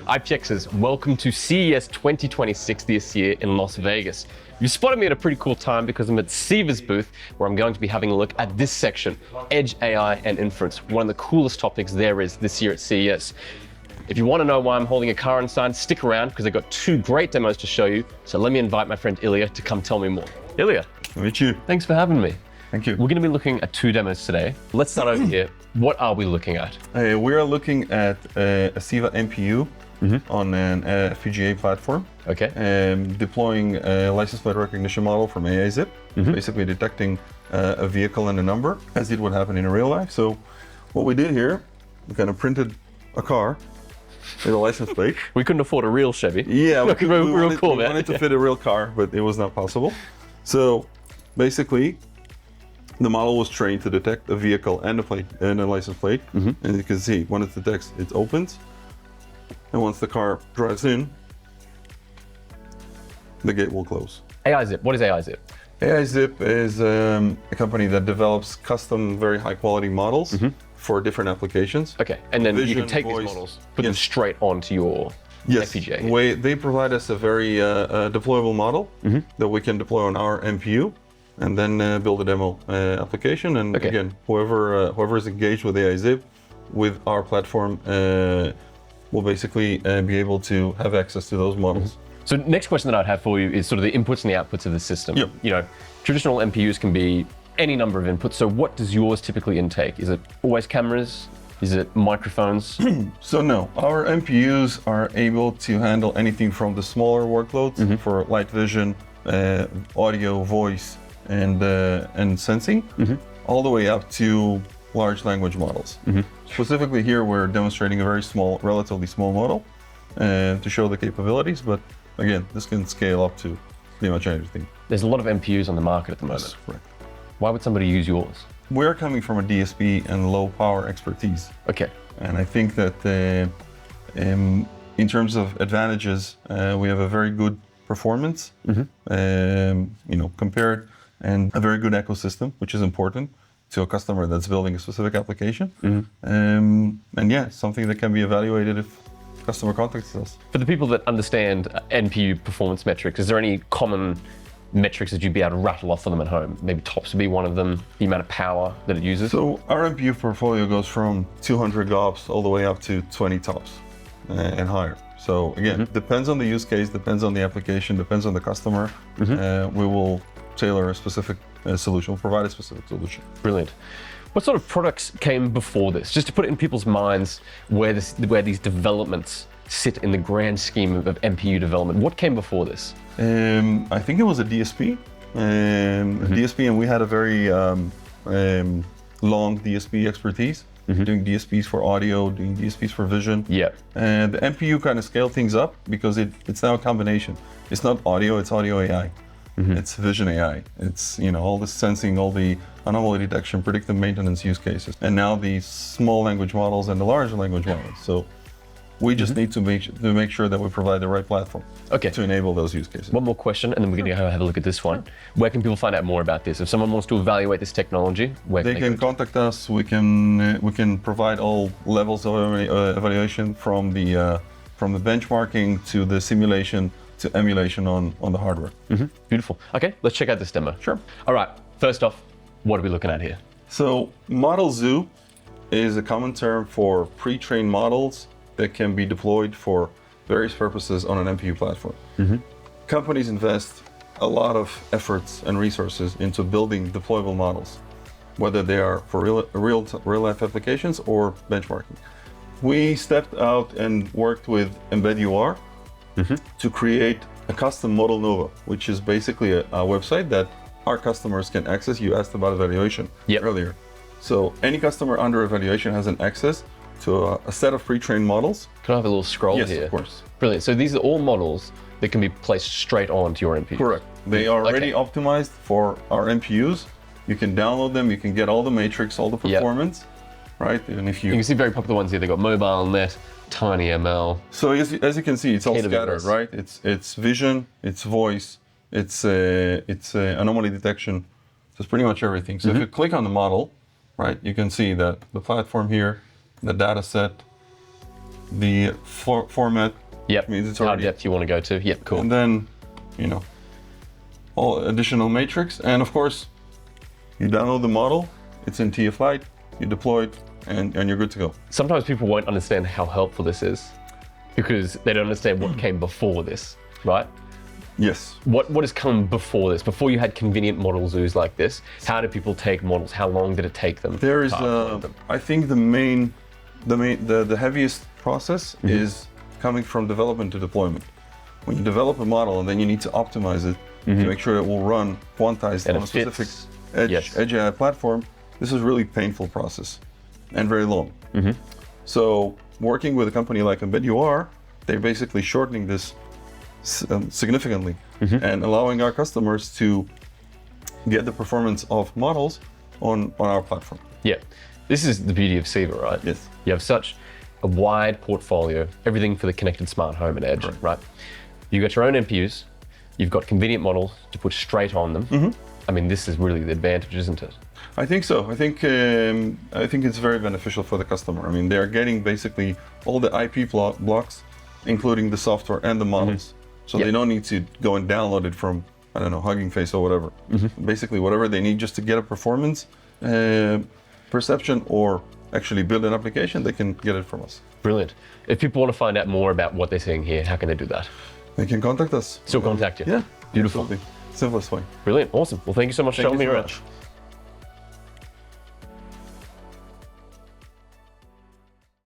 IPXers, welcome to CES 2026 this year in Las Vegas. You spotted me at a pretty cool time because I'm at Ceva's booth, where I'm going to be having a look at this section, Edge AI and Inference, one of the coolest topics there is this year at CES. If you want to know why I'm holding a car inside, stick around because I've got two great demos to show you. So let me invite my friend Ilya to come tell me more. Ilya. Nice to meet you. Thanks for having me. Thank you. We're going to be looking at two demos today. Let's start over here. What are we looking at? We are looking at a Ceva MPU on an FGA platform. Okay. Deploying a license plate recognition model from AIZIP, basically detecting a vehicle and a number as it would happen in real life. So what we did here, we kind of printed a car with a license plate. We couldn't afford a real Chevy. Yeah, we wanted to fit a real car, but it was not possible. So basically, the model was trained to detect a vehicle and a plate and a license plate. And you can see when it detects, it opens. And once the car drives in, the gate will close. AIZIP, what is AIZIP? AIZIP is a company that develops custom, very high quality models for different applications. Okay, and then you can take voice, these models, put them straight onto your FPGA. They provide us a very deployable model that we can deploy on our MPU and then build a demo application. And again, whoever is engaged with AIZIP with our platform will basically be able to have access to those models. So next question that I'd have for you is sort of the inputs and the outputs of the system. Yep. You know, traditional MPUs can be any number of inputs. So what does yours typically intake? Is it always cameras? Is it microphones? So no, our MPUs are able to handle anything from the smaller workloads for light vision, audio, voice, and sensing, all the way up to large language models. Specifically here, we're demonstrating a very small, relatively small model to show the capabilities, but again, this can scale up to pretty much anything. There's a lot of MPUs on the market at the moment. That's correct. Why would somebody use yours? We're coming from a DSP and low power expertise. Okay. And I think that in terms of advantages, we have a very good performance, compared, and a very good ecosystem, which is important to a customer that's building a specific application. And yeah, something that can be evaluated if customer contacts us. For the people that understand NPU performance metrics, is there any common metrics that you'd be able to rattle off for them at home? Maybe TOPS would be one of them, the amount of power that it uses? So our MPU portfolio goes from 200 GOPS all the way up to 20 TOPS and higher. So again, depends on the use case, depends on the application, depends on the customer. We will tailor a specific solution, provide a specific solution. Brilliant. What sort of products came before this? Just to put it in people's minds where these developments sit in the grand scheme of MPU development. What came before this? I think it was a DSP. DSP, and we had a very long DSP expertise, doing DSPs for audio, doing DSPs for vision. Yeah. And the MPU kind of scaled things up because it's now a combination. It's not audio, it's audio AI. It's vision AI. It's all the sensing, all the anomaly detection, predictive maintenance use cases, and now the small language models and the large language models. So we just need to make sure that we provide the right platform to enable those use cases. One more question, and then we're going to have a look at this one. Where can people find out more about this? If someone wants to evaluate this technology, where they can contact us. We can provide all levels of evaluation from the benchmarking to the simulation to emulation on the hardware. Beautiful. Okay, let's check out this demo. Sure. All right, first off, what are we looking at here? So Model Zoo is a common term for pre-trained models that can be deployed for various purposes on an MPU platform. Companies invest a lot of efforts and resources into building deployable models, whether they are for real-life applications or benchmarking. We stepped out and worked with Embed UR to create a custom Model Nova, which is basically a website that our customers can access. You asked about evaluation earlier. So any customer under evaluation has an access to a set of pre-trained models. Can I have a little scroll here? Yes, of course. Brilliant. So these are all models that can be placed straight onto your MPUs. Correct. They are already optimized for our MPUs. You can download them. You can get all the matrix, all the performance, right? And if you can see very popular ones here. They've got mobile, net, tiny ML. So as you can see, it's all scattered, right? It's vision, it's voice, it's anomaly detection. So it's pretty much everything. So if you click on the model, right, you can see that the platform here, the data set, the format. Yep. Means it's How already, depth you want to go to. Yep, cool. and then, all additional matrix. And of course, you download the model, it's in TF Lite, you deploy it, and you're good to go. Sometimes people won't understand how helpful this is because they don't understand what came before this, right? Yes. What has come before this? Before you had convenient model zoos like this, how did people take models? How long did it take them? There is, to upload them? I think the heaviest process is coming from development to deployment. When you develop a model and then you need to optimize it to make sure it will run quantized And on it a specific fits. edge AI platform, this is a really painful process and very long. So working with a company like MPUs, they're basically shortening this significantly and allowing our customers to get the performance of models on our platform. Yeah, this is the beauty of Ceva, right? Yes. You have such a wide portfolio, everything for the connected smart home and edge, right? You've got your own MPUs, you've got convenient models to put straight on them. I mean, this is really the advantage, isn't it? I think so. I think it's very beneficial for the customer. I mean, they're getting basically all the IP blocks, including the software and the models. So they don't need to go and download it from, I don't know, Hugging Face or whatever. Basically, whatever they need just to get a performance perception or actually build an application, they can get it from us. Brilliant. If people want to find out more about what they're seeing here, how can they do that? They can contact us. Still contact you? Yeah. Beautiful. Absolutely. Simplest way. Brilliant. Awesome. Well, thank you so much for showing me around.